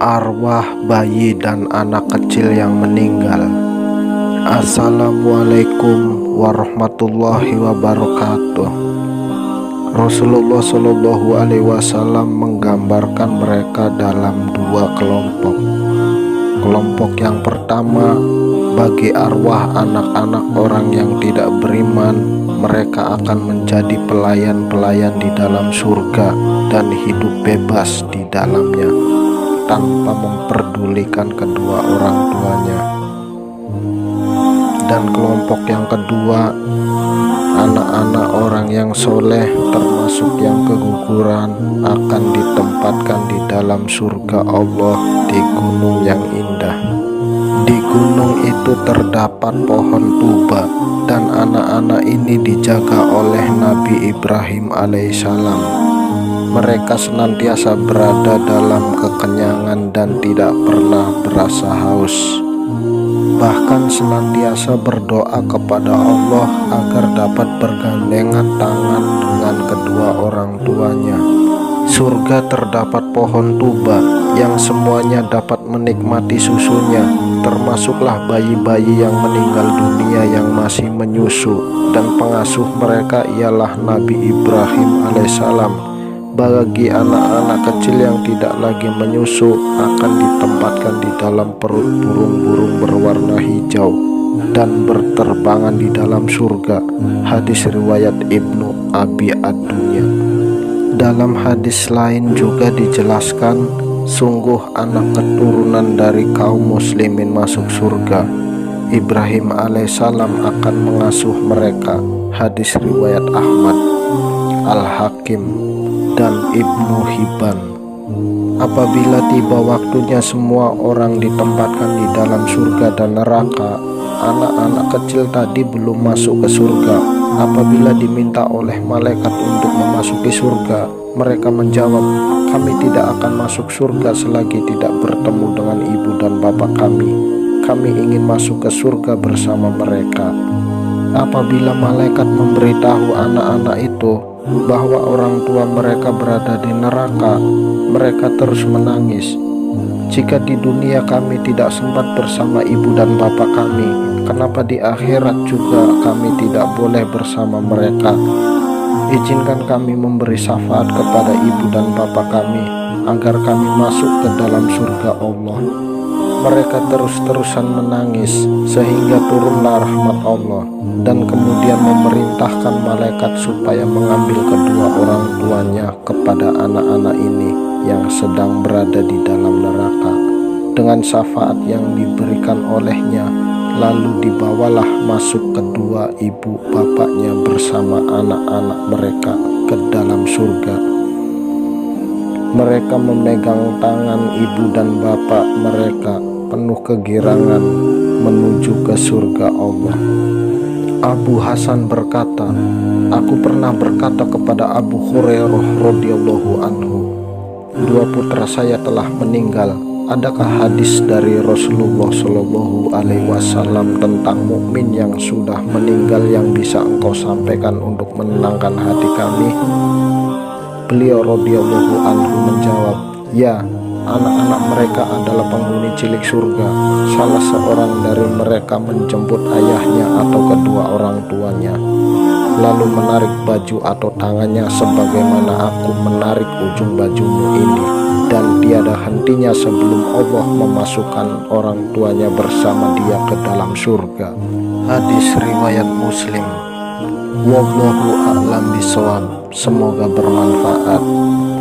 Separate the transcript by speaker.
Speaker 1: arwah bayi dan anak kecil yang meninggal. Assalamualaikum warahmatullahi wabarakatuh. Rasulullah Shallallahu Alaihi Wasallam menggambarkan mereka dalam dua kelompok. Kelompok yang pertama, bagi arwah anak-anak orang yang tidak beriman, mereka akan menjadi pelayan-pelayan di dalam surga dan hidup bebas di dalamnya tanpa memperdulikan kedua orang tuanya. Dan kelompok yang kedua, anak-anak orang yang soleh termasuk yang keguguran akan ditempatkan di dalam surga Allah di gunung yang indah. Di gunung itu terdapat pohon tuba, dan anak-anak ini dijaga oleh Nabi Ibrahim alaihissalam. Mereka senantiasa berada dalam kekenyangan dan tidak pernah berasa haus. Bahkan senantiasa berdoa kepada Allah agar dapat bergandengan tangan dengan kedua orang tuanya. Surga terdapat pohon tuba yang semuanya dapat menikmati susunya, termasuklah bayi-bayi yang meninggal dunia yang masih menyusu, dan pengasuh mereka ialah Nabi Ibrahim alaihissalam. Bagi anak-anak kecil yang tidak lagi menyusu akan ditempatkan di dalam perut burung-burung berwarna hijau dan berterbangan di dalam surga. Hadis riwayat Ibnu Abi Ad-Dunya. Dalam hadis lain juga dijelaskan, sungguh anak keturunan dari kaum muslimin masuk surga. Ibrahim alaihissalam akan mengasuh mereka. Hadis riwayat Ahmad, Al-Hakim, dan Ibnu Hibban. Apabila tiba waktunya semua orang ditempatkan di dalam surga dan neraka, anak-anak kecil tadi belum masuk ke surga. Apabila diminta oleh malaikat untuk memasuki surga, mereka menjawab, kami tidak akan masuk surga selagi tidak bertemu dengan ibu dan bapak kami. Kami ingin masuk ke surga bersama mereka. Apabila malaikat memberitahu anak-anak itu bahwa orang tua mereka berada di neraka, mereka terus menangis. Jika di dunia kami tidak sempat bersama ibu dan bapak kami, kenapa di akhirat juga kami tidak boleh bersama mereka? Izinkan kami memberi syafaat kepada ibu dan bapak kami agar kami masuk ke dalam surga Allah. Mereka terus-terusan menangis sehingga turunlah rahmat Allah, dan kemudian memerintahkan malaikat supaya mengambil kedua orang tuanya kepada anak-anak ini yang sedang berada di dalam neraka. Dengan syafaat yang diberikan olehnya, lalu dibawalah masuk kedua ibu bapaknya bersama anak-anak mereka ke dalam surga. Mereka memegang tangan ibu dan bapak mereka penuh kegirangan menuju ke surga Allah. Abu Hasan berkata, aku pernah berkata kepada Abu Hurairah radhiyallahu anhu, dua putra saya telah meninggal. Adakah hadis dari Rasulullah Shallallahu Alaihi Wasallam tentang mukmin yang sudah meninggal yang bisa engkau sampaikan untuk menenangkan hati kami? Beliau radhiyallahu anhu menjawab, ya, anak-anak mereka adalah penghuni cilik surga. Salah seorang dari mereka menjemput ayahnya atau kedua orang tuanya, lalu menarik baju atau tangannya sebagaimana aku menarik ujung bajumu ini, dan tiada hentinya sebelum Allah memasukkan orang tuanya bersama dia ke dalam surga. Hadis riwayat Muslim. Wallahu a'lam bishawab. Semoga bermanfaat.